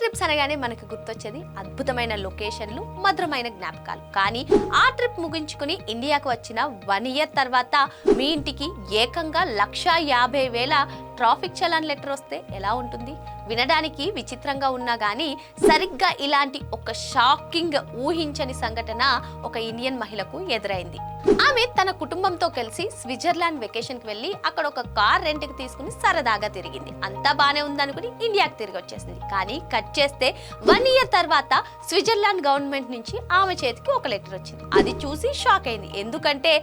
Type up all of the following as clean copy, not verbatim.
Trips అనగానే మనకు గుర్తొచ్చేది అద్భుతమైన లొకేషన్లు, మధురమైన జ్ఞాపకాలు. కానీ ఆ ట్రిప్ ముగించుకుని ఇండియాకు వచ్చిన 1 ఇయర్ తర్వాత మీ ఇంటికి ఏకంగా 1,50,000 ట్రాఫిక్ చలాన్ లెటర్ వస్తే ఎలా ఉంటుంది? వినడానికి విచిత్రంగా ఉన్నా కానీ సరిగ్గా ఇలాంటి ఒక షాకింగ్ ఊహించని సంఘటన ఒక ఇండియన్ మహిళకు ఎదురైంది. ఆమె తన కుటుంబంతో కలిసి స్విట్జర్లాండ్ వెకేషన్ కి వెళ్లి అక్కడ ఒక కార్ రెంట్ కి తీసుకుని సరదాగా తిరిగింది. అంతా బానే ఉందనుకుని ఇండియాకి తిరిగి వచ్చేసింది. కానీ కట్ చేస్తే 1 ఇయర్ తర్వాత స్విట్జర్లాండ్ గవర్నమెంట్ నుంచి ఆమె చేతికి ఒక లెటర్ వచ్చింది. అది చూసి షాక్ అయింది. ఎందుకంటే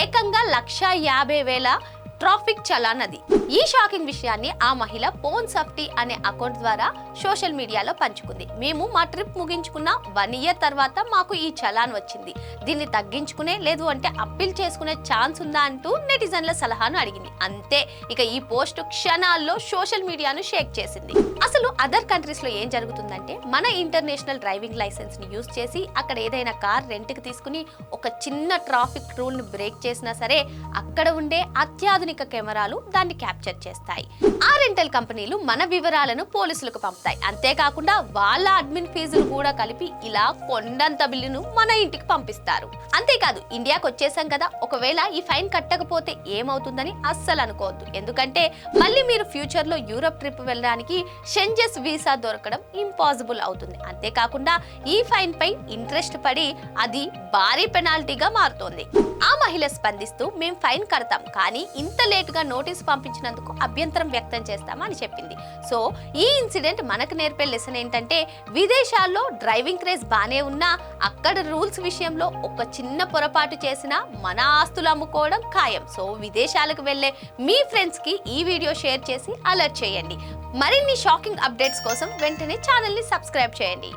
ఏకంగా 1,50,000 ట్రాఫిక్ చలాన్ అది. ఈ షాకింగ్ విషయాన్ని ఆ మహిళ పోన్ సఫ్టీ అనే అకౌంట్ ద్వారా సోషల్ మీడియాలో పంచుకుంది. మేము మా ట్రిప్ ముగించుకున్న 1 ఇయర్ తర్వాత మాకు ఈ చలాన్ వచ్చింది. దీన్ని తగ్గించుకునే లేదు అంటే అప్పీల్ చేసుకునే ఛాన్స్ ఉందా అంటూ నెటిజన్ల సలహాను అడిగింది. అంతే, ఇక ఈ పోస్ట్ క్షణాల్లో సోషల్ మీడియాను షేక్ చేసింది. అసలు అదర్ కంట్రీస్ లో ఏం జరుగుతుందంటే, మన ఇంటర్నేషనల్ డ్రైవింగ్ లైసెన్స్ ని యూజ్ చేసి అక్కడ ఏదైనా కార్ రెంట్ కి తీసుకుని ఒక చిన్న ట్రాఫిక్ రూల్ ని బ్రేక్ చేసినా సరే అక్కడ ఉండే అత్యాధునిక కెమెరాలు దాన్ని క్యాప్చర్ చేస్తాయి. ఆ రెంటల్ కంపెనీలు మన వివరాలను పోలీసులకు పంపుతాయి. అంతేకాకుండా వాళ్ళ అడ్మిన్ ఫీజులు కూడా కలిపి ఇలా కొండంత బిల్లును మన ఇంటికి పంపిస్తారు. అంతేకాదు, ఇండియాకి వచ్చేసాం కదా, ఒకవేళ ఈ ఫైన్ కట్టకపోతే ఏమవుతుందని అస్సలు అనుకోవద్దు. ఎందుకంటే మళ్ళీ మీరు ఫ్యూచర్ లో యూరప్ ట్రిప్ వెళ్ళడానికి షెంజెస్ వీసా దొరకడం ఇంపాసిబుల్ అవుతుంది. అంతేకాకుండా ఈ ఫైన్ పై ఇంట్రెస్ట్ పడి అది భారీ పెనాల్టీగా మారుతోంది. ఆ మహిళ స్పందిస్తూ, మేము ఫైన్ కడతాం కానీ ఇంత లేటుగా నోటీస్ పంపించినందుకు అభ్యంతరం వ్యక్తం చేస్తామని చెప్పింది. సో ఈ ఇన్సిడెంట్ మనకు నేర్పే లెసన్ ఏంటంటే, విదేశాల్లో డ్రైవింగ్ క్రేజ్ బానే ఉన్నా అక్కడ రూల్స్ విషయంలో ఒక చిన్న పొరపాటు చేసినా మన ఆస్తులు అమ్ముకోవడం ఖాయం. సో విదేశాలకు వెళ్లే మీ ఫ్రెండ్స్ కి ఈ వీడియో షేర్ చేసి అలర్ట్ చేయండి. మరిన్ని షాకింగ్ అప్డేట్స్ కోసం వెంటనే ఛానల్ ని సబ్స్క్రైబ్ చేయండి.